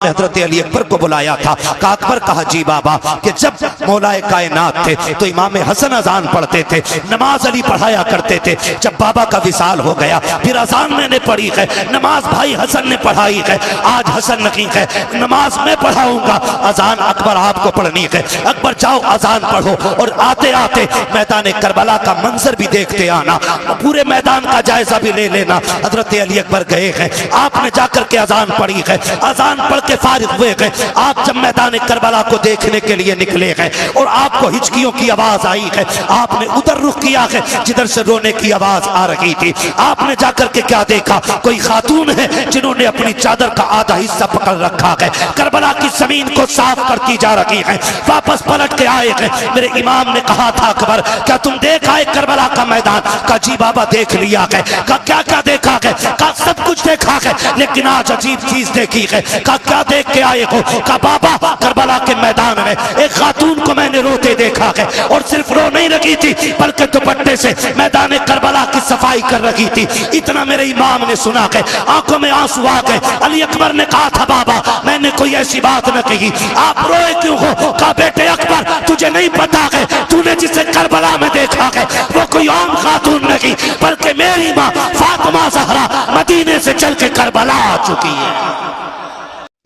हजरत अली अकबर को बुलाया था। अकबर कहा जी बाबा कि जब मौलाए कायनात थे तो इमाम हसन अजान पढ़ते थे, नमाज अली पढ़ाया करते थे। जब बाबा का विसाल हो गया फिर अजान मैंने पढ़ी है, नमाज भाई हसन ने पढ़ाई है। आज हसन नहीं है, नमाज मैं पढ़ाऊंगा, अजान अकबर आपको पढ़नी है। अकबर जाओ अजान पढ़ो और आते आते मैदान करबला का मंजर भी देखते आना, पूरे मैदान का जायजा भी ले लेना। हजरत अली अकबर गए हैं, आपने जाकर के अजान पढ़ी है, अजान पढ़ के फारिग हुए गए। आप जब मैदान करबला को देखने के लिए निकले गए और आपको हिचकियों की आवाज आई है, आपने उधर रुख किया है जिधर से रोने की आवाज आ रही थी। आपने जाकर के क्या देखा, कोई खातून है जिन्होंने अपनी चादर का आधा हिस्सा पकड़ रखा है, करबला की जमीन को साफ करती जा रही है। वापस पलट के आए हैं, मेरे इमाम ने कहा था अकबर क्या तुम देख आए करबला का मैदान? का जी बाबा देख लिया है। का क्या क्या देखा है? का सब कुछ देखा है, लेकिन आज अजीब चीज देखी है। का क्या देख के आए हो? का बाबा करबला के मैदान में एक खातून को मैंने रोते देखा है, और सिर्फ रो नहीं रही थी बल्कि दुपट्टे से मैदान करबला की सफाई कर रही थी। इतना मेरे इमाम ने सुना है, आंखों में आंसू आ गए। अली अकबर ने कहा था बाबा मैंने कोई ऐसी बात न कही, आप रोए क्यों हो? कहा बेटे अकबर तुझे नहीं पता है, तूने जिसे करबला में देखा है वो कोई आम खातून नहीं बल्कि मेरी माँ फातिमा ज़हरा मदीने से चल के करबला आ चुकी है।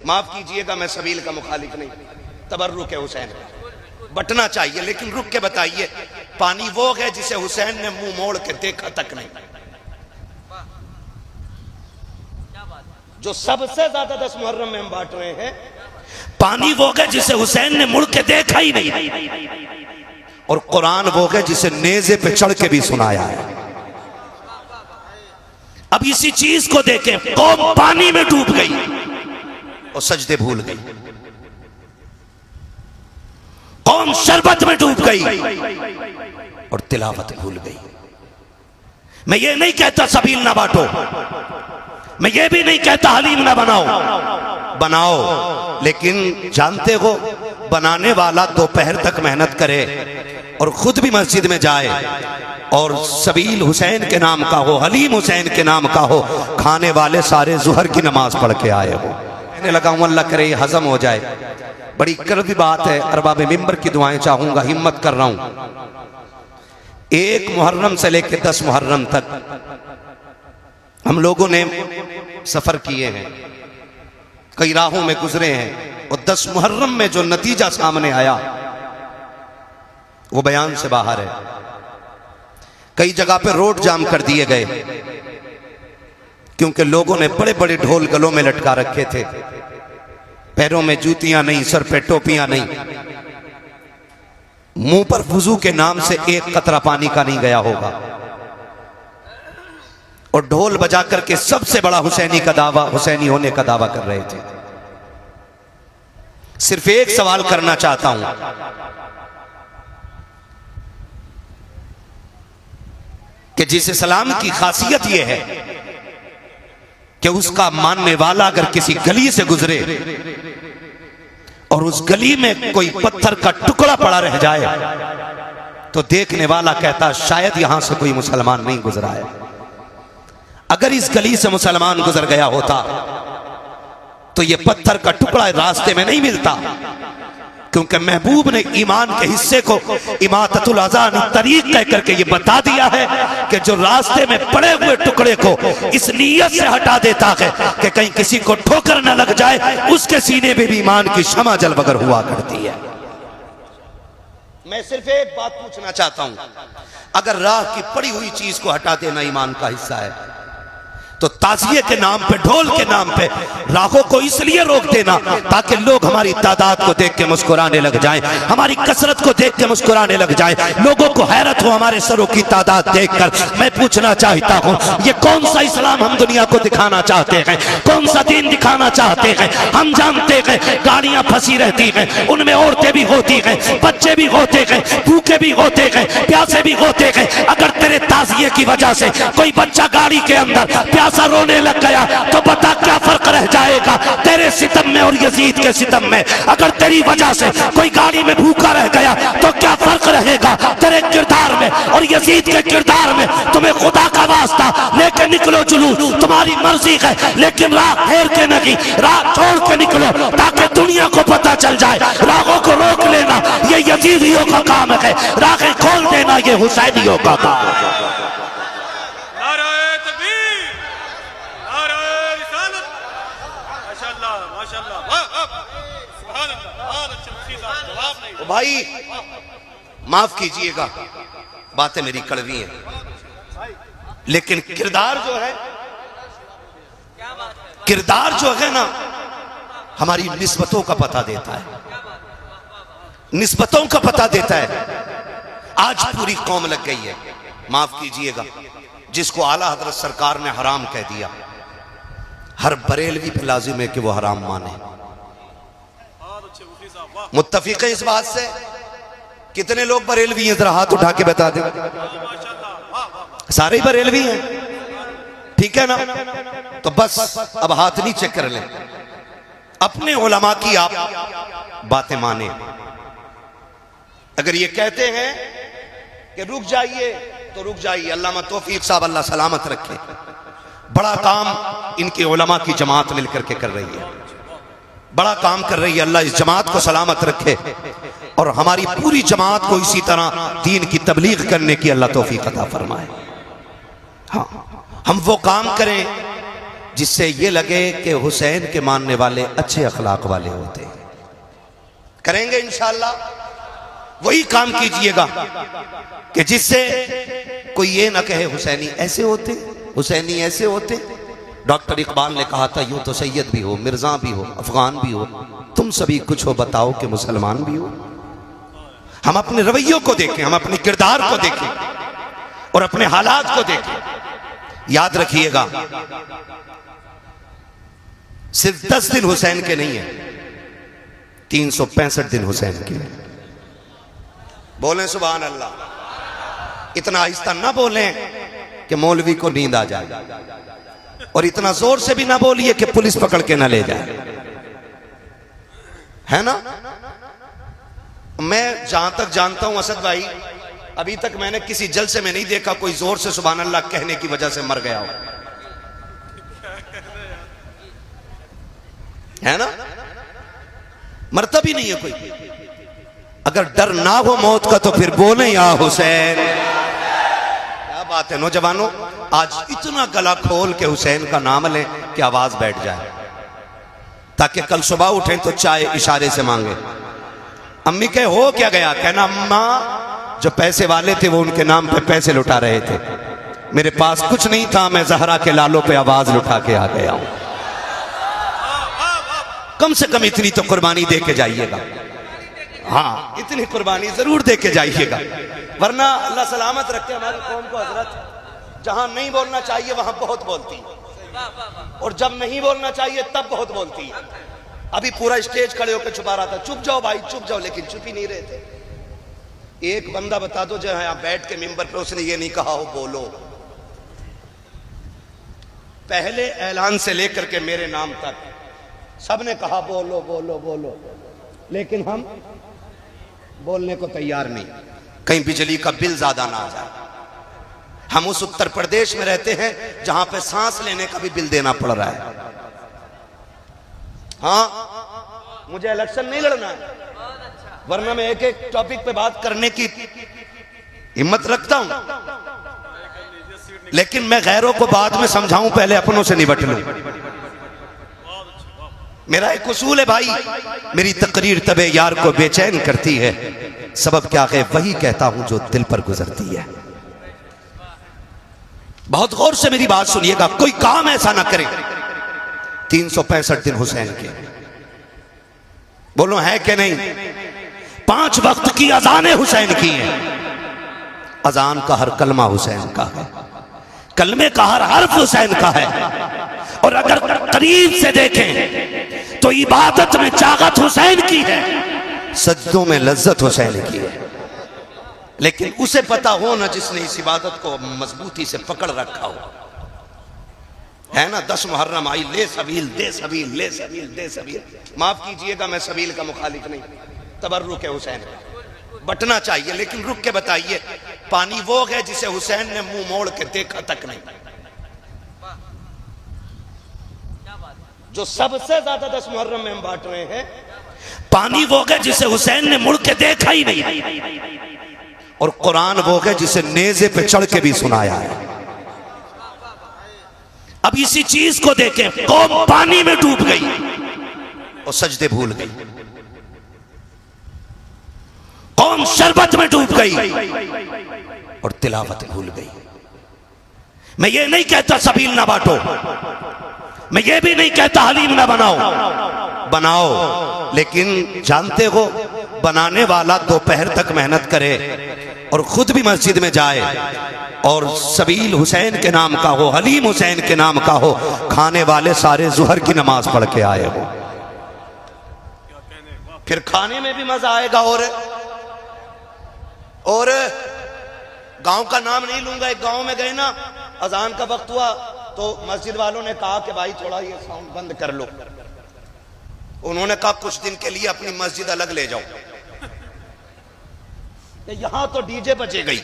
माफ कीजिएगा मैं सबील का मुखालिफ नहीं, तबर्रुक है हुसैन, बटना चाहिए, लेकिन रुक के बताइए पानी वो है जिसे हुसैन ने मुंह मोड़ के देखा तक नहीं, जो सबसे ज्यादा 10 मुहर्रम में हम बांट रहे हैं। पानी वो है जिसे हुसैन ने मुड़ के देखा ही नहीं, और कुरान वो है जिसे नेज़े पे चढ़ के भी सुनाया है। अब इसी चीज को देखें, कौम पानी में डूब गई और सजदे भूल गई, कौम शरबत में डूब गई और तिलावत भूल गई। मैं ये नहीं कहता सबील ना बांटो, मैं ये भी नहीं कहता हलीम ना बनाओ, बनाओ, लेकिन जानते हो बनाने वाला दोपहर तक मेहनत करे और खुद भी मस्जिद में जाए और सबील हुसैन के नाम का हो, हलीम हुसैन के नाम का हो, खाने वाले सारे जुहर की नमाज पढ़ के आए हो। कहने लगा हूं अल्लाह करे ये हजम हो जाए। बड़ी कड़वी बात है, अरबाब मिंबर की दुआएं चाहूंगा, हिम्मत कर रहा हूं। 1 मुहर्रम से लेकर 10 मुहर्रम तक हम लोगों ने सफर किए हैं, कई राहों में गुजरे हैं, और 10 मुहर्रम में जो नतीजा सामने आया वो बयान से बाहर है। कई जगह पे रोड जाम कर दिए गए क्योंकि लोगों ने बड़े बड़े ढोल गलों में लटका रखे थे, पैरों में जूतियां नहीं, सर पे टोपियां नहीं, मुंह पर वुजू के नाम से एक कतरा पानी का नहीं गया होगा, और ढोल बजा करके सबसे बड़ा हुसैनी का दावा, हुसैनी होने का दावा कर रहे थे। सिर्फ एक सवाल करना चाहता हूं, कि जिस इस्लाम की खासियत यह है कि उसका मानने वाला अगर किसी गली से गुजरे और उस गली में कोई पत्थर का टुकड़ा पड़ा रह जाए तो देखने वाला कहता शायद यहां से कोई मुसलमान नहीं गुजरा है। अगर इस गली से मुसलमान गुजर गया होता तो यह पत्थर का टुकड़ा रास्ते में नहीं मिलता, क्योंकि महबूब ने ईमान के हिस्से को इमाततुल अज़ान तरीक कह करके ये बता दिया है कि जो रास्ते में पड़े हुए टुकड़े को इस नीयत से हटा देता है कि कहीं किसी को ठोकर न लग जाए, उसके सीने में भी ईमान की शमा जलवगर हुआ करती है। मैं सिर्फ एक बात पूछना चाहता हूं, अगर राह की पड़ी हुई चीज को हटा देना ईमान का हिस्सा है तो ताज़िये के नाम पे, ढोल के नाम पे राहों को इसलिए रोक देना ताकि लोग हमारी तादाद को देख के मुस्कुराने लग जाएं, हमारी कसरत को देख के मुस्कुराने लग जाएं, लोगों को हैरत हो हमारे सरों की तादाद देखकर। मैं पूछना चाहता हूं ये कौन सा इस्लाम हम दुनिया को दिखाना चाहते हैं, कौन सा दीन दिखाना चाहते हैं? हम जानते हैं गाड़ियां फंसी रहती हैं, उनमें औरतें भी होती हैं, बच्चे भी होते हैं, भूखे भी होते हैं, प्यासे भी होते हैं। अगर तेरे ताज़िये की वजह से कोई बच्चा गाड़ी के अंदर प्यासा सा रोने लग गया तो बता क्या फर्क रह जाएगा तेरे सितम में और यजीद के सितम में। अगर तेरी वजह से कोई गाड़ी में भूखा रह गया तो क्या फर्क रहेगा तेरे किरदार में और यजीद के किरदार में। तुम्हें खुदा का वास्ता लेके निकलो जुलूस, तुम्हारी मर्जी है, लेकिन राह फेर के नहीं, राह छोड़ के निकलो ताकि दुनिया को पता चल जाए। राहों को रोक लेना ये यजीदियों का काम है, राहें खोल देना ये हुसैनियों का काम है। भाई माफ कीजिएगा बातें मेरी कड़वी हैं, लेकिन किरदार जो है ना हमारी निस्बतों का पता देता है, निस्बतों का पता देता है। आज पूरी कौम लग गई है, माफ कीजिएगा, जिसको आला हजरत सरकार ने हराम कह दिया, हर बरेलवी पे लाजिम है कि वो हराम माने। मुत्तफिक है इस बात से? कितने लोग बरेलवी हैं, जरा हाथ उठा के बता दें। सारे ही बरेलवी हैं, ठीक है ना? तो बस अब हाथ नीचे कर लें, अपने उलमा की आप बातें माने। अगर ये कहते हैं कि रुक जाइए तो रुक जाइए, अल्लामा तौफीक साहब अल्लाह सलामत रखे, बड़ा काम इनके उलमा की जमात मिलकर के कर रही है, बड़ा काम कर रही है। अल्लाह इस जमात को सलामत रखे और हमारी पूरी जमात को इसी तरह दीन की तबलीग करने की अल्लाह तौफीक अता फरमाए। हाँ, हम वो काम करें जिससे ये लगे कि हुसैन के मानने वाले अच्छे अखलाक वाले होते हैं। करेंगे इंशाअल्लाह, वही काम कीजिएगा कि जिससे कोई ये ना कहे हुसैनी ऐसे होते, हुसैनी ऐसे होते। डॉक्टर इकबाल ने कहा था यूं तो सैयद भी हो, मिर्जा भी हो, अफगान भी हो, तुम सभी कुछ हो, बताओ कि मुसलमान भी हो। हम अपने रवैयों को देखें, हम अपने किरदार को देखें और अपने हालात को देखें। याद रखिएगा, सिर्फ 10 दिन हुसैन के नहीं है, 365 दिन हुसैन के। बोलें सुभान अल्लाह। इतना आहिस्ता ना बोलें कि मौलवी को नींद आ जाए, और इतना जोर से भी ना बोलिए कि पुलिस पकड़ के ना ले जाए, है ना? मैं जहां तक जानता हूं असद भाई, अभी तक मैंने किसी जलसे में नहीं देखा कोई जोर से सुभान अल्लाह कहने की वजह से मर गया हो, है ना? मरता भी नहीं है कोई। अगर डर ना हो मौत का तो फिर बोले या हुसैन। क्या बात है नौजवानों, आज इतना गला खोल के हुसैन का नाम लें कि आवाज बैठ जाए, ताकि कल सुबह उठें तो चाय इशारे से मांगे। अम्मी कहे हो क्या गया, कहना अम्मा जो पैसे वाले थे वो उनके नाम पे पैसे लुटा रहे थे, मेरे पास कुछ नहीं था, मैं जहरा के लालों पे आवाज लुटा के आ गया हूं। कम से कम इतनी तो कुर्बानी दे के जाइएगा। हाँ, इतनी कुर्बानी जरूर दे के जाइएगा, वरना अल्लाह सलामत रखे हमारी कौम को। हजरत जहां नहीं बोलना चाहिए वहां बहुत बोलती है, और जब नहीं बोलना चाहिए तब बहुत बोलती है। अभी पूरा स्टेज खड़े होकर छुपा रहा था, चुप जाओ भाई चुप जाओ, लेकिन चुप ही नहीं रहे थे। एक बंदा बता दो जो है यहाँ बैठ के मिंबर पे उसने ये नहीं कहा हो बोलो। पहले ऐलान से लेकर के मेरे नाम तक सबने कहा बोलो बोलो बोलो, लेकिन हम बोलने को तैयार नहीं, कहीं बिजली का बिल ज्यादा ना आ जाए। हम उस उत्तर प्रदेश में रहते हैं जहां पे सांस लेने का भी बिल देना पड़ रहा है। हाँ, मुझे इलेक्शन नहीं लड़ना है, वरना मैं एक एक टॉपिक पे बात करने की हिम्मत रखता हूं, लेकिन मैं गैरों को बाद में समझाऊं, पहले अपनों से निपट लूं। मेरा एक उसूल है भाई, मेरी तकरीर तबे यार को बेचैन करती है, सबब क्या है वही कहता हूं जो दिल पर गुजरती है। बहुत गौर से मेरी बात सुनिएगा, कोई काम ऐसा ना करे। 365 दिन हुसैन के, बोलो है कि नहीं? 5 वक्त की अजानें हुसैन की हैं। अजान का हर कलमा हुसैन का है, कलमे का हर हर्फ हुसैन का है, और अगर करीब से देखें तो इबादत में चागत हुसैन की है, सज्दों में लज्जत हुसैन की है। लेकिन उसे पता हो ना जिसने इस इबादत को मजबूती से पकड़ रखा हो, है ना 10 मुहर्रम आई, ले सबील दे सबील, ले सबील दे सबील। माफ कीजिएगा मैं सबील का मुखालिफ नहीं, तबर्रुक है हुसैन का, बटना चाहिए, लेकिन रुक के बताइए पानी वो है जिसे हुसैन ने मुंह मोड़ के देखा तक नहीं, जो सबसे ज्यादा 10 मुहर्रम में हम बांट रहे हैं, पानी वो है जिसे हुसैन ने मुड़ के देखा ही नहीं, और कुरान वो है जिसे नेज़े पे चढ़ के भी सुनाया है। अब इसी चीज को देखें, कौम पानी में डूब गई और सजदे भूल गई, कौम शरबत में डूब गई और तिलावत भूल गई। मैं ये नहीं कहता सबील ना बांटो, मैं ये भी नहीं कहता हलीम ना बनाओ, बनाओ, लेकिन जानते हो बनाने वाला दोपहर तक मेहनत करे और खुद भी मस्जिद में जाए और सबील हुसैन के नाम का हो, हलीम हुसैन के नाम का हो, खाने वाले सारे जुहर की नमाज पढ़ के आए हो, फिर खाने में भी मजा आएगा। और गांव का नाम नहीं लूंगा, एक गांव में गए ना, अजान का वक्त हुआ तो मस्जिद वालों ने कहा कि भाई थोड़ा ये साउंड बंद कर लो। उन्होंने कहा कुछ दिन के लिए अपनी मस्जिद अलग ले जाओ, यहां तो डीजे बजे गई।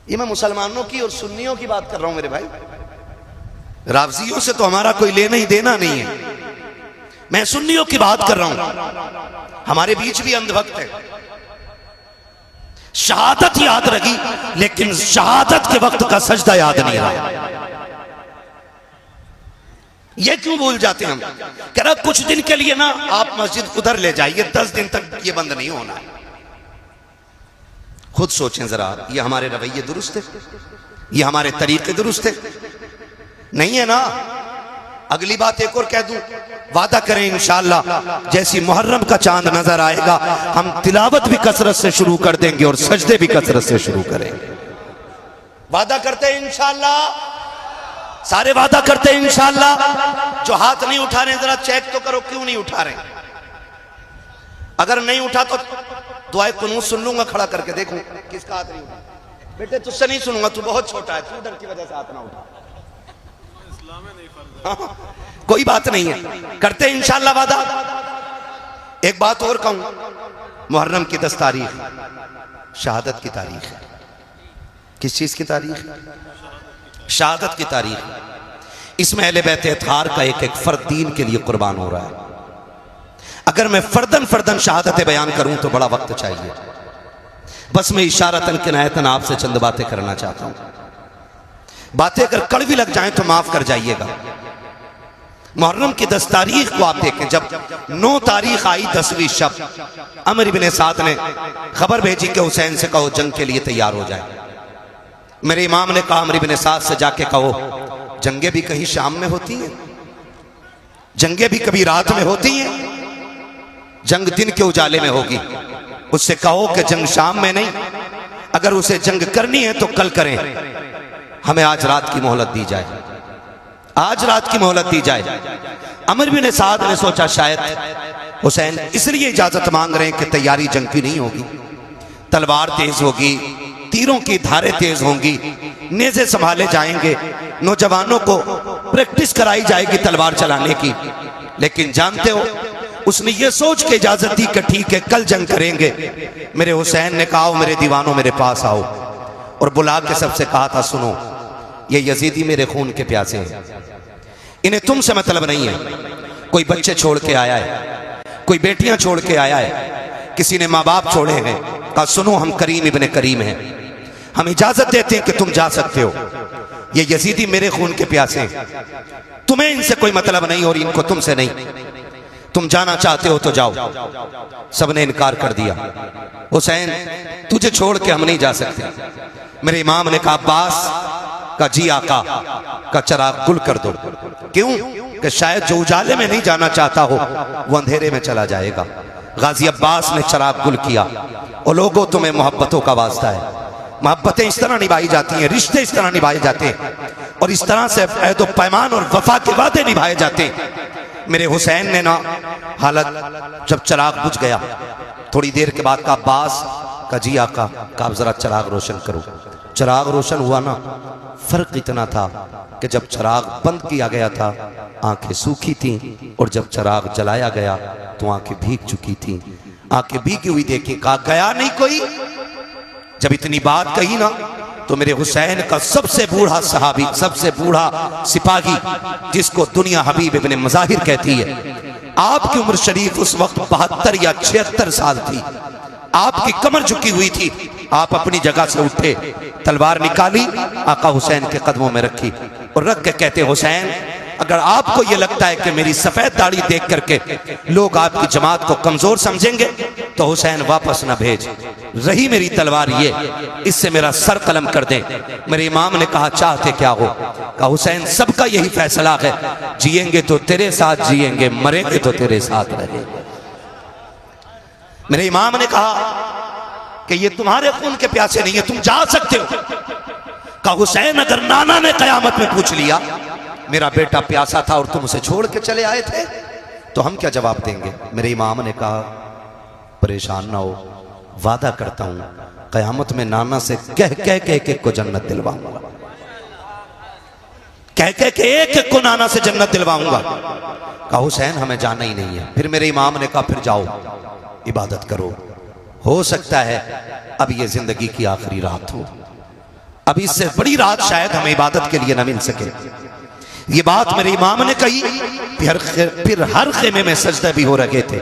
ये मैं मुसलमानों की और सुन्नियों की बात कर रहा हूं मेरे भाई, रावजियों से तो हमारा कोई लेना ही देना नहीं है, मैं सुन्नियों की बात कर रहा हूं। हमारे बीच भी अंधभक्त है, शहादत याद रही लेकिन शहादत के वक्त का सजदा याद नहीं रहा। ये क्यों भूल जाते हैं हम? कह रहा कुछ दिन के लिए ना आप मस्जिद उधर ले जाइए, 10 दिन तक ये बंद नहीं होना है। खुद सोचें जरा, ये हमारे रवैये दुरुस्त है? ये हमारे तरीके दुरुस्त है? नहीं है ना। अगली बात एक और कह दूं, वादा करें इंशाअल्लाह जैसी मुहर्रम का चांद नजर आएगा हम तिलावत भी कसरत से शुरू कर देंगे और सजदे भी कसरत से शुरू करेंगे। वादा करते हैं इंशाअल्लाह, सारे वादा करते हैं इंशाअल्लाह। जो हाथ नहीं उठा रहे जरा चेक तो करो क्यों नहीं उठा रहे। अगर नहीं उठा तो दुआए कुनूत सुन लूंगा, खड़ा करके देखूं किसका हाथ नहीं उठा। बेटे तुझसे नहीं सुनूंगा, तू बहुत छोटा है, तू डर की वजह से हाथ ना उठा। हाँ, कोई बात नहीं है, करते हैं इंशाअल्लाह वादा। एक बात और कहूं, मुहर्रम की 10 तारीख शहादत की तारीख है। किस चीज की तारीख? शहादत की तारीख। इसमें अहले बैत अतहार का एक एक फर्द दीन के लिए कुर्बान हो रहा है। अगर मैं फर्दन फर्दन शहादतें बयान करूं तो बड़ा वक्त चाहिए, बस मैं इशारतन किनायतन आपसे चंद बातें करना चाहता हूं। बातें अगर कड़वी लग जाएं तो माफ कर जाइएगा। मुहर्रम की 10 तारीख को आप देखें, जब 9 तारीख आई 10वीं शब, अमर इब्ने साद ने खबर भेजी कि हुसैन से कहो जंग के लिए तैयार हो जाए। मेरे इमाम ने कहा अमर इब्ने साद से जाके कहो जंगे भी कहीं शाम में होती हैं, जंगे भी कभी रात में होती हैं, जंग दिन के उजाले में होगी। उससे कहो कि जंग शाम में नहीं, अगर उसे जंग करनी है तो कल करें, हमें आज रात की मोहलत दी जाए, आज रात की मोहलत दी जाए। अमर बिन साद ने सोचा शायद हुसैन इसलिए इजाजत मांग रहे हैं कि तैयारी जंग की नहीं होगी, तलवार तेज होगी, तीरों की धारें तेज होंगी, नेज़े संभाले जाएंगे, नौजवानों को प्रैक्टिस कराई जाएगी तलवार चलाने की। लेकिन जानते हो उसने ये सोच के इजाजत दी कि ठीक है कल जंग करेंगे। मेरे हुसैन ने कहा मेरे दीवानों मेरे पास आओ, और बुला के सबसे कहा था सुनो ये यजीदी मेरे खून के प्यासे हैं, इन्हें तुमसे मतलब नहीं है। कोई बच्चे छोड़ के आया है, कोई बेटियां छोड़ के आया है, किसी ने माँ बाप छोड़े हैं। कहा सुनो हम करीम इब्ने करीम हैं, हम इजाजत देते हैं कि तुम जा सकते हो, ये यजीदी मेरे खून के प्यासे हैं, तुम्हें इनसे कोई मतलब नहीं और इनको तुमसे नहीं, तुम जाना चाहते हो तो जाओ। सबने इनकार कर दिया, हुसैन तुझे छोड़ के हम नहीं जा सकते। मेरे इमाम ने कहा अब्बास का जी आका का चिराग गुल कर दो। क्यों? कि शायद जो उजाले में नहीं जाना चाहता हो वो अंधेरे में चला जाएगा। गाजी अब्बास ने चिराग गुल किया। और लोगों तुम्हें मोहब्बतों का वास्ता है, मोहब्बतें इस तरह निभाई जाती हैं, रिश्ते इस तरह निभाए जाते हैं, और इस तरह से अहद व पैमान और वफा के वादे निभाए जाते हैं। मेरे हुसैन ने ना हालत जब चिराग बुझ गया, थोड़ी देर के बाद का अब्बास का जी आका का जरा चिराग रोशन करो। चिराग रोशन हुआ ना, फर्क इतना था कि जब चिराग बंद किया गया था आंखें सूखी थीं, और जब चिराग जलाया गया तो आंखें भीग चुकी थीं। आंखें भीगी हुई देखी, कहा गया नहीं कोई। जब इतनी बात कही ना तो मेरे हुसैन का सबसे बूढ़ा सहाबी, सबसे बूढ़ा सिपाही, जिसको दुनिया हबीब इब्ने मज़ाहिर कहती है, आपकी उम्र शरीफ उस वक्त 72 या 76 साल थी। आपकी कमर झुकी हुई थी। आप अपनी जगह से उठे, तलवार निकाली, आका हुसैन के कदमों में रखी और रख के कहते, हुसैन अगर आपको यह लगता है कि मेरी सफेद दाढ़ी देख करके लोग आपकी जमात को कमजोर समझेंगे तो हुसैन वापस ना भेज, रही मेरी तलवार ये, इससे मेरा सर कलम कर दे। मेरे इमाम ने कहा चाहते क्या हो? कहा हुसैन सबका यही फैसला है, जिएंगे तो तेरे साथ जिएंगे, मरेंगे तो तेरे साथ रहेंगे। मेरे इमाम ने कहा कि ये तुम्हारे खून के प्यासे नहीं है, तुम जा सकते हो। कहा हुसैन अगर नाना ने कयामत में पूछ लिया मेरा बेटा प्यासा था और तुम उसे छोड़ के चले आए थे तो हम क्या जवाब देंगे? मेरे इमाम ने कहा परेशान ना हो, वादा करता हूं कयामत में नाना से कह कह के एक एक को जन्नत दिलवाऊंगा, कह कह के एक एक को नाना से जन्नत दिलवाऊंगा। कहा हुसैन हमें जाना ही नहीं है। फिर मेरे इमाम ने कहा फिर जाओ इबादत करो, हो सकता है अब ये जिंदगी की आखिरी रात हो, अब इससे बड़ी रात शायद हमें इबादत के लिए न मिल सके। ये बात मेरे इमाम ने कही। फिर हर खेमे में सजदे भी हो रहे थे,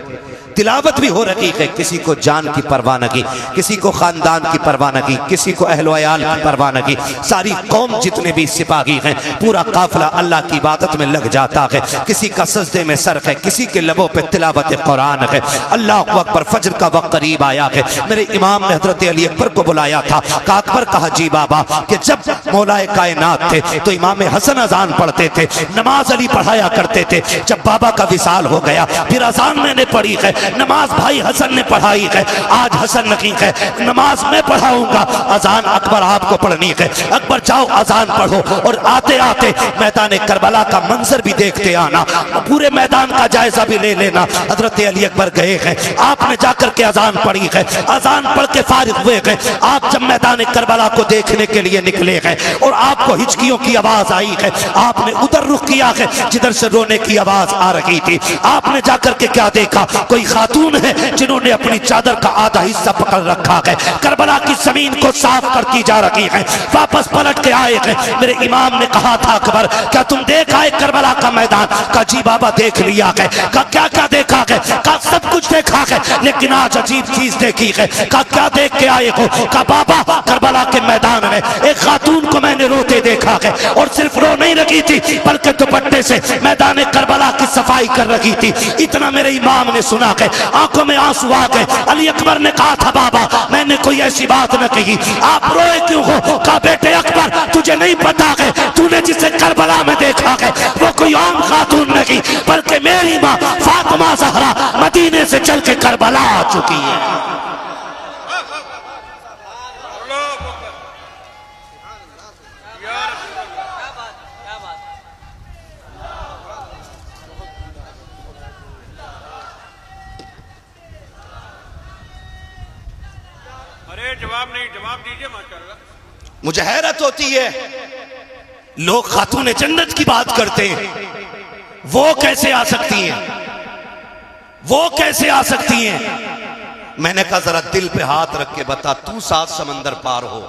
तिलावत भी हो रही है। किसी को जान की परवाह न की, किसी को खानदान की परवाह न की, किसी को अहलो अयाल की परवाह न की। सारी कौम जितने भी सिपाही हैं, पूरा काफिला अल्लाह की इबादत में लग जाता है। किसी का सजदे में सर है, किसी के लबों पे तिलावत कुरान है। अल्लाह अकबर, फजर का वक्त करीब आया है। मेरे इमाम ने हजरत अली अकबर को बुलाया था। अकबर कहा जी बाबा कि जब मौलाए कायनात थे तो इमाम हसन अजान पढ़ते थे, नमाज अली पढ़ाया करते थे। जब बाबा का विसाल हो गया फिर अजान मैंने पढ़ी है, नमाज भाई हसन ने पढ़ाई है। आज हसन नहीं है, नमाज मैं पढ़ाऊंगा, अजान अकबर आपको पढ़नी है। अकबर जाओ अजान पढ़ो और आते आते मैदान करबला का मंजर भी देखते आना, पूरे मैदान का जायजा भी ले लेना। हजरत अली अकबर गए हैं, आपने जाकर के अजान पढ़ी है, अजान पढ़ के फारिग हुए हैं। आप जब मैदान करबला को देखने के लिए निकले हैं और आपको हिचकियों की आवाज आई है, आपने उधर रुख किया है जिधर से रोने की आवाज आ रही थी। आपने जाकर के क्या देखा? कोई खातून है जिन्होंने अपनी चादर का आधा हिस्सा पकड़ रखा है, करबला की जमीन को साफ करती जा रही है। वापस पलट के आए हैं। मेरे इमाम ने कहा था अकबर क्या तुम देख आए करबला का मैदान? का जी बाबा देख लिया है। का क्या क्या देखा है? का सब कुछ देखा है, लेकिन आज अजीब चीज देखी है। का क्या देख के आए हो? का बाबा करबला के मैदान में एक खातून को मैंने रोते देखा है, और सिर्फ रो नहीं रही थी बल्कि दुपट्टे से मैदान करबला की सफाई कर रही थी। इतना मेरे इमाम ने सुना है, आंखों में आंसू आ गए। अली अकबर ने कहा था बाबा मैंने कोई ऐसी बात न कही, आप रोए क्यों हो? कहा बेटे अकबर तुझे नहीं पता है, तूने जिसे करबला में देखा है वो कोई आम खातून नहीं बल्कि मेरी माँ फातिमा ज़हरा मदीने से चल के करबला आ चुकी है। जवाब नहीं, जवाब दीजिए माशाअल्लाह। मुझे हैरत होती है, लोग खातून जन्नत की बात करते हैं, वो कैसे आ सकती हैं? वो कैसे आ सकती हैं? मैंने कहा जरा दिल पे हाथ रख के बता, तू 7 समंदर पार हो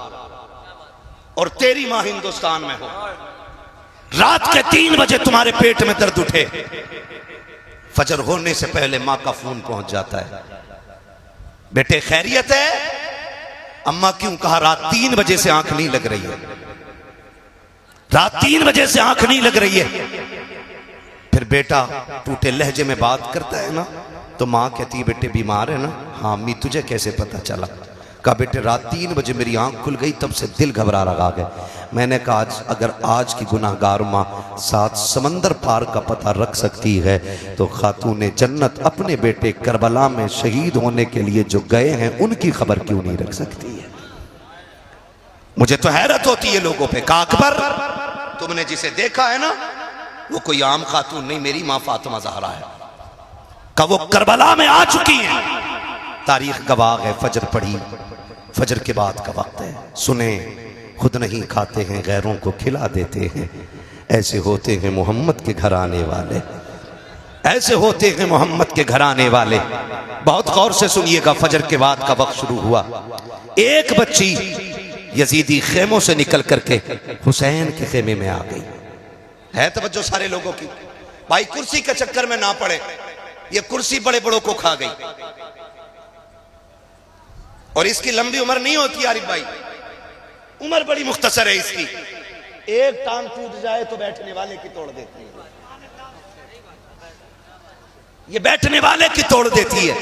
और तेरी मां हिंदुस्तान में हो, रात के 3 बजे तुम्हारे पेट में दर्द उठे, फजर होने से पहले मां का फोन पहुंच जाता है, बेटे खैरियत है? अम्मा क्यों? कहा रात 3 बजे से आंख नहीं लग रही है, रात 3 बजे से आंख नहीं लग रही है। फिर बेटा टूटे लहजे में बात करता है ना तो माँ कहती है बेटे बीमार है ना? हाँ अम्मी तुझे कैसे पता चला? कहा बेटे रात 3 बजे मेरी आंख खुल गई, तब से दिल घबरा रहा है। मैंने कहा अगर आज की गुनाहगार माँ 7 समंदर पार का पता रख सकती है तो खातून जन्नत अपने बेटे करबला में शहीद होने के लिए जो गए हैं उनकी खबर क्यों नहीं रख सकती है? मुझे तो हैरत होती है लोगों पे। कहा अकबर तुमने जिसे देखा है ना वो कोई आम खातून नहीं, मेरी माँ फातिमा ज़हरा है। कहा वो करबला में आ चुकी है, तारीख गवाह है। फजर पढ़ी, फजर के बाद का वक्त है, सुने खुद नहीं खाते हैं गैरों को खिला देते हैं। ऐसे होते हैं मोहम्मद के घर आने वाले, ऐसे होते हैं मोहम्मद के घर आने वाले। बहुत गौर से सुनिएगा, फजर के बाद का वक्त शुरू हुआ। एक बच्ची यजीदी खेमों से निकल करके हुसैन के खेमे में आ गई। है तवज्जो सारे लोगों की, भाई कुर्सी के चक्कर में ना पड़े, ये कुर्सी बड़े बड़ों को खा गई। और इसकी लंबी उम्र नहीं होती आरिफ भाई, उम्र बड़ी मुख्तसर है इसकी। एक टांग टूट जाए तो बैठने वाले की तोड़ देती है, ये बैठने वाले की तोड़ देती है।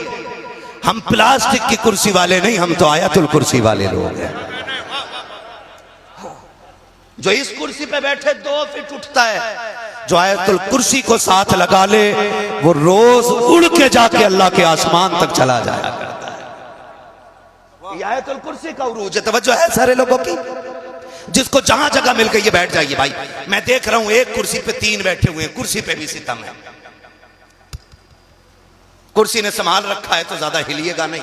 हम प्लास्टिक की कुर्सी वाले नहीं, हम तो आयतुल कुर्सी वाले लोग हैं। जो इस कुर्सी पे बैठे 2 फीट उठता है, जो आयतुल कुर्सी को साथ लगा ले वो रोज उड़ के जाके अल्लाह के आसमान तक चला जाया करता है। ये आयतुल कुर्सी का उरूज है। तवज्जो है सारे लोगों की, जिसको जहां जगह मिल गई ये बैठ जाइए भाई। मैं देख रहा हूं एक कुर्सी पे 3 बैठे हुए हैं, कुर्सी पे भी सितम है। कुर्सी ने संभाल रखा है तो ज्यादा हिलिएगा नहीं,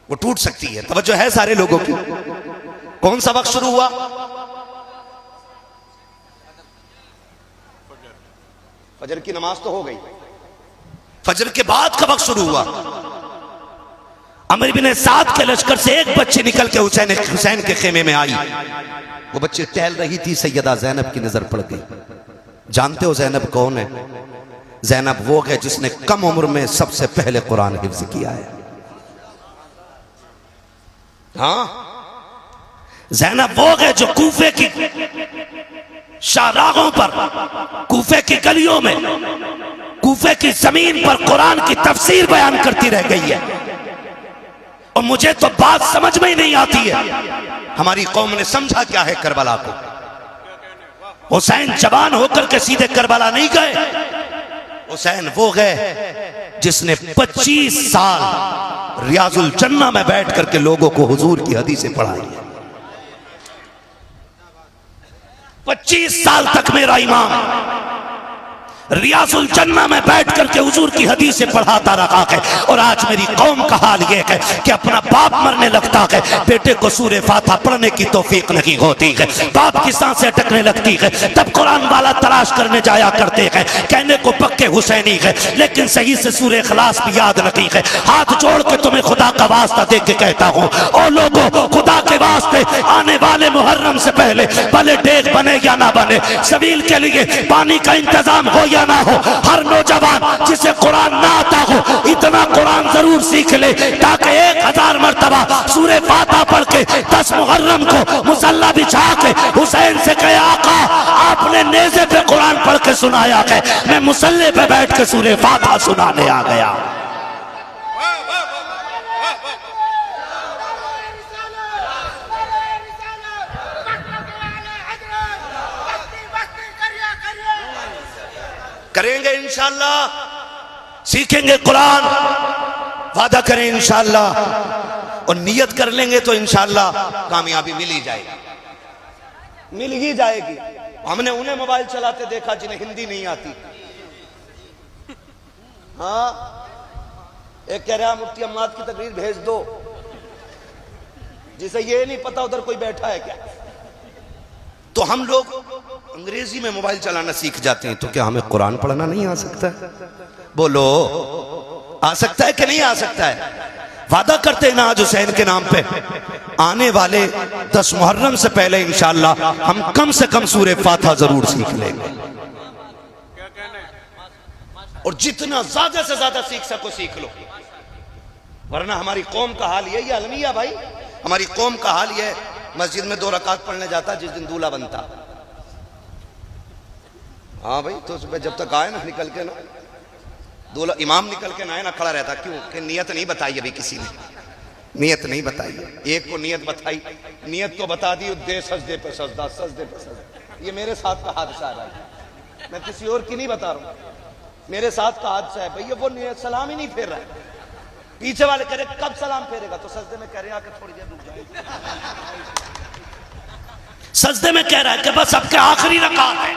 वो टूट सकती है। तवज्जो है सारे लोगों की। कौन सा वक्त शुरू हुआ? फजर की नमाज तो हो गई, फजर के बाद का वक्त शुरू हुआ। अमर बिन साद के लश्कर से एक बच्ची निकल के हुसैन के खेमे में आई। वो बच्ची टहल रही थी, सैयदा जैनब की नजर पड़ गई। जानते हो जैनब कौन है? जैनब वो है जिसने कम उम्र में सबसे पहले कुरान हिफ्ज किया है। हाँ, जैनब वो है जो कूफे की शाहराहों पर, कूफे की गलियों में, कूफे की जमीन पर कुरान की तफसीर बयान करती रह गई है। और मुझे तो बात समझ में ही नहीं आती है, हमारी कौम ने समझा क्या है करबला को। हुसैन जवान होकर के सीधे करबला नहीं गए। हुसैन वो गए जिसने 25 साल रियाजुल जन्ना में बैठ करके लोगों को हुजूर की हदीसें पढ़ाई है। 25 साल तक मेरा इमाम रियाजुल जन्ना में बैठ करके हुजूर की हदीसें पढ़ाता रहा है। और आज मेरी कौम का हाल यह है कि अपना बाप मरने लगता है, बेटे को सूरे फातिहा पढ़ने की तौफीक नहीं होती है, बाप की सांसें अटकने लगती है, तब कुरान वाला तलाश करने जाया करते हैं। कहने को पक्के हुसैनी है लेकिन सही से सूरे इखलास भी याद नहीं है। हाथ जोड़ के तुम्हें खुदा का वास्ता दे के कहता हूँ, और लोगों खुदा के वास्ते आने वाले मुहर्रम से पहले भले डेग बने या ना बने, सबील के लिए पानी का इंतजाम हो या ना हो, हर नौजवान जिसे कुरान ना आता हो इतना कुरान जरूर सीख ले ताकि 1000 मरतबा सूरे फातिहा पढ़ के 10 मुहर्रम को मुसल्ला बिछा के हुसैन से कहे, आका आपने नेज़े पे कुरान पढ़ के सुनाया है, मैं मुसल्ले पे बैठ के सूरे फातिहा सुनाने आ गया। करेंगे इंशाअल्लाह, सीखेंगे कुरान, वादा करें इंशाअल्लाह, और नियत कर लेंगे तो इंशाअल्लाह कामयाबी मिल ही जाएगी, मिल ही जाएगी। हमने उन्हें मोबाइल चलाते देखा जिन्हें हिंदी नहीं आती। हाँ, एक कह रहा मुफ्ती अम्माद की तकरीर भेज दो, जिसे ये नहीं पता उधर कोई बैठा है क्या। तो हम लोग अंग्रेजी में मोबाइल चलाना सीख जाते हैं, तो क्या हमें कुरान पढ़ना नहीं आ सकता है? बोलो, आ सकता है कि नहीं आ सकता है? वादा करते हैं ना आज हुसैन के नाम पे, आने वाले 10 मुहर्रम से पहले इंशाअल्लाह हम कम से कम सूरे फातिहा जरूर सीख लेंगे। और जितना ज्यादा से ज्यादा सीख सको सीख लो, वरना हमारी कौम का हाल यही है अलमिया भाई। हमारी कौम का हाल यह, मस्जिद में 2 रकात पढ़ने जाता जिस दिन दूल्हा बनता। हाँ भाई, तो सुबह जब तक आए ना निकल के ना, दूल्हा इमाम निकल के ना आए ना, खड़ा रहता। क्यों? कि नियत नहीं बताई अभी किसी ने, नियत नहीं बताई। एक को नियत बताई, नियत तो बता दी, दे सजदे पे सजदा, सजदे पे सजदा। ये मेरे साथ का हादसा है, मैं किसी और की नहीं बता रहा हूँ, मेरे साथ का हादसा है भैया। वो नियत सलाम ही नहीं फेर रहा है, पीछे वाले कह रहे कब सलाम फेरेगा, तो सजदे में कह रहे आके थोड़ी देर रुक जाए, सजदे में कह रहा है कि बस अब के आखिरी रकात है।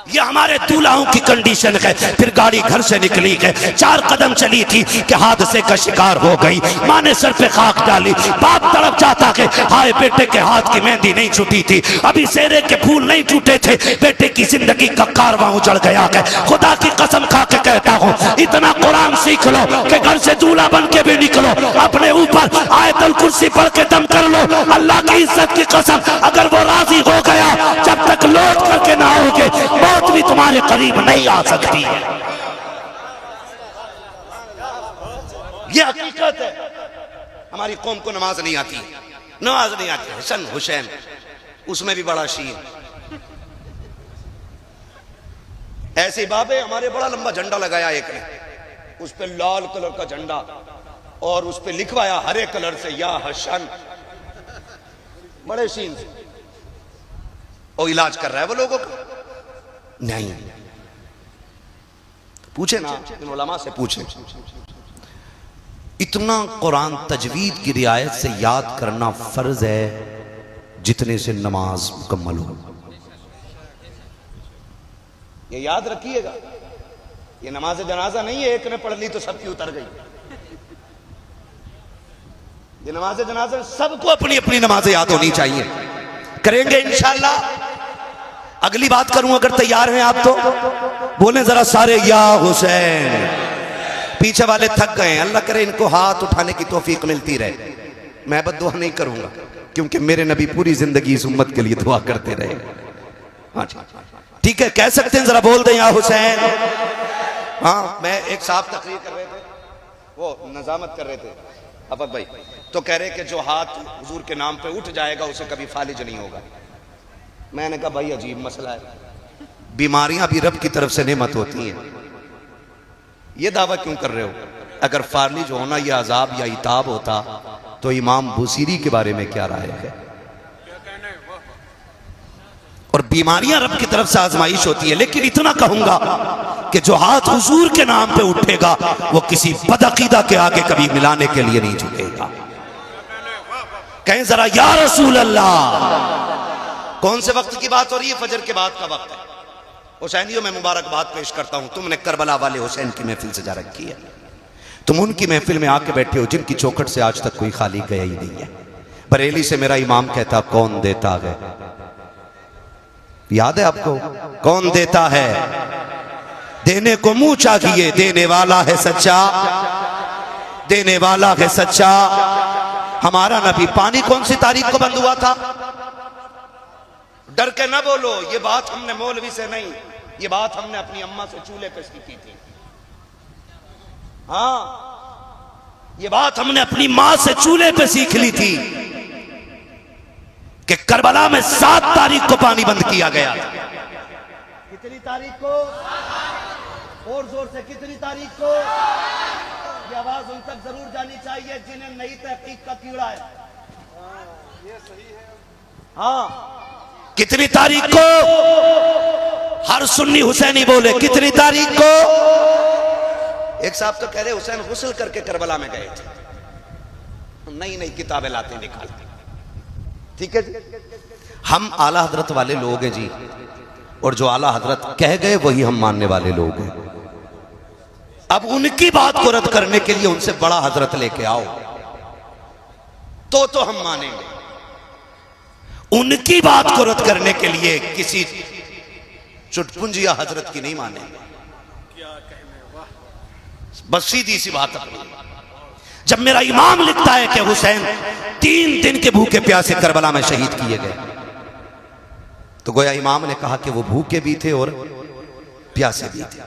ये हमारे दूल्हाओं की कंडीशन है। फिर गाड़ी घर से निकली है, 4 कदम चली थी कि हादसे का शिकार हो गई। माँ ने सर पे खाक डाली, बाप तड़प जाता है, हाय बेटे के हाथ की मेहंदी नहीं छूटी थी, अभी सेरे के फूल नहीं टूटे थे, बेटे की जिंदगी का कारवां उजड़ गया है। खुदा की कसम खा के कहता हूँ, इतना कुरान सीख लो कि घर से दूल्हा बन के भी निकलो, अपने ऊपर आयतुल कुर्सी पढ़ के दम कर लो। अल्लाह की इज्जत की कसम, अगर वो राजी हो गया, जब तक लौट करके ना आओगे मौत भी तुम्हारे करीब नहीं आ सकती है। ये हकीकत है। हमारी कौम को नमाज नहीं आती, नमाज नहीं आती। हसन हुसैन उसमें भी बड़ा शीर। ऐसे बाबे हमारे बड़ा लंबा झंडा लगाया एक ने, उस पे लाल कलर का झंडा और उस पे लिखवाया हरे कलर से या हसन, बड़े शीन से। और इलाज कर रहा है वो लोगों का नहीं। पूछे ना, इन उलमा से पूछे। इतना कुरान तजवीद की रियायत से याद करना फर्ज है जितने से नमाज मुकम्मल हो। ये याद रखिएगा, ये नमाज जनाजा नहीं है एक ने पढ़ ली तो सबकी उतर गई। ये नमाज जनाजा सबको अपनी अपनी नमाज याद होनी चाहिए। करेंगे इंशाअल्लाह। अगली बात करूं, अगर तैयार हैं आप तो बोले जरा सारे या हुसैन। पीछे वाले थक गए, अल्लाह करे इनको हाथ उठाने की तौफीक मिलती रहे। मैं बद्दुआ नहीं करूंगा क्योंकि मेरे नबी पूरी जिंदगी इस उम्मत के लिए दुआ करते रहे। हाँ ठीक है, कह सकते हैं, जरा बोल दें या हुसैन। हाँ, मैं एक साहब तकरीर कर रहे थे, वो नजामत कर रहे थे अफक भाई, तो कह रहे कि जो हाथ हुजूर के नाम पे उठ जाएगा उसे कभी फालिज नहीं होगा। मैंने कहा भाई अजीब मसला है, बीमारियां भी रब की तरफ से नेमत होती हैं, ये दावा क्यों कर रहे हो? अगर फालिज होना यह अजाब या इताब होता तो इमाम बुसीरी के बारे में क्या राय है? और बीमारियां रब की तरफ से आजमाइश होती है। लेकिन इतना कहूंगा कि जो हाथ हुजूर के नाम पे उठेगा वो किसी बदअकीदा के आगे कभी मिलाने के लिए नहीं झुकेगा। कहें जरा या रसूल अल्लाह। कौन से वक्त की बात हो रही है? फजर के बाद का वक्त है। हुसैनियों में मुबारकबाद पेश करता हूं, तुमने करबला वाले हुसैन की महफिल सजा रखी है। तुम उनकी महफिल में आके बैठे हो जिनकी चौखट से आज तक कोई खाली गया ही नहीं है। बरेली से मेरा इमाम कहता कौन देता है, याद है आपको? कौन देता है? देने को मुंह चाहिए, देने वाला है सच्चा, देने वाला है सच्चा। हमारा नबी, पानी कौन सी तारीख को बंद हुआ था? डर के ना बोलो, ये बात हमने मौलवी से नहीं, ये बात हमने अपनी अम्मा से चूल्हे पे सीखी थी। हाँ, ये बात हमने अपनी मां से चूल्हे पे सीख ली थी कि करबला में 7 तारीख को पानी बंद किया गया था। कितनी तारीख को? और जोर से, कितनी तारीख को? ये आवाज उन तक जरूर जानी चाहिए जिन्हें नई तहकीक का कीड़ा है। ये सही है। हाँ, कितनी तारीख को? हर सुन्नी हुसैनी बोले कितनी तारीख को? एक साहब तो कह रहे हुसैन गुस्ल करके करबला में गए थे। नई नई किताबें लाते निकालते। ठीक है जी, हम आला हजरत वाले लोग हैं जी, और जो आला हजरत कह गए वही हम मानने वाले लोग हैं। अब उनकी बात को रद्द करने के लिए उनसे बड़ा हजरत लेके आओ तो हम मानेंगे। उनकी बात को रद्द करने के लिए किसी चुटपुंजिया हजरत की नहीं मानेंगे। बस सीधी सी बात अपनी। जब मेरा इमाम लिखता है कि हुसैन 3 दिन के भूखे प्यासे करबला में शहीद किए गए, तो गोया इमाम ने कहा कि वो भूखे भी थे और प्यासे भी थे।